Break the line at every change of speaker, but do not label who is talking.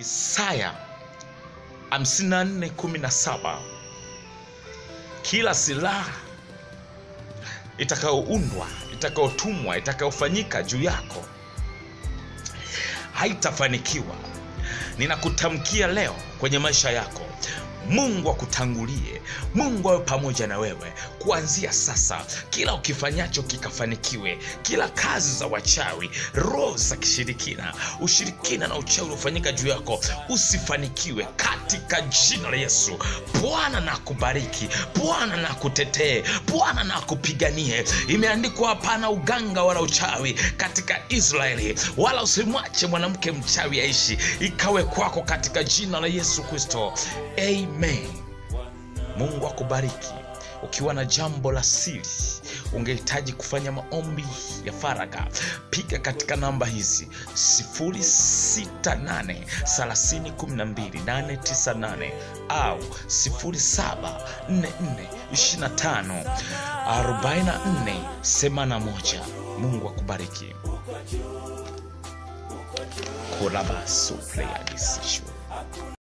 Isaya 54:17, kila silaha itakayoundwa, itakayotumwa, itakayofanyika juu yako haitafanikiwa. Ninakutamkia leo kwenye maisha yako, Mungu akutangulie, Mungu awe pamoja na wewe kuanzia sasa. Kila ukifanyacho kikafanikiwe, kila kazi za wachawi, roho za kishirikina, ushirikina na uchawi uliofanyika juu yako usifanikiwe katika jina la Yesu. Bwana na kubariki, Bwana na kutetee, Bwana na kupiganie. Imeandikwa, hapana uganga wala uchawi katika Israeli, wala usimwache mwanamke mchawi aishi. Ikawe kwako katika jina la Yesu Kristo. Amen. Mungu akubariki. Ukiwa na jambo la siri, ungehitaji kufanya maombi ya faragha, piga katika namba hizi 068301298 au 0744254481. Mungu akubariki. Kolaba suple ya disishu.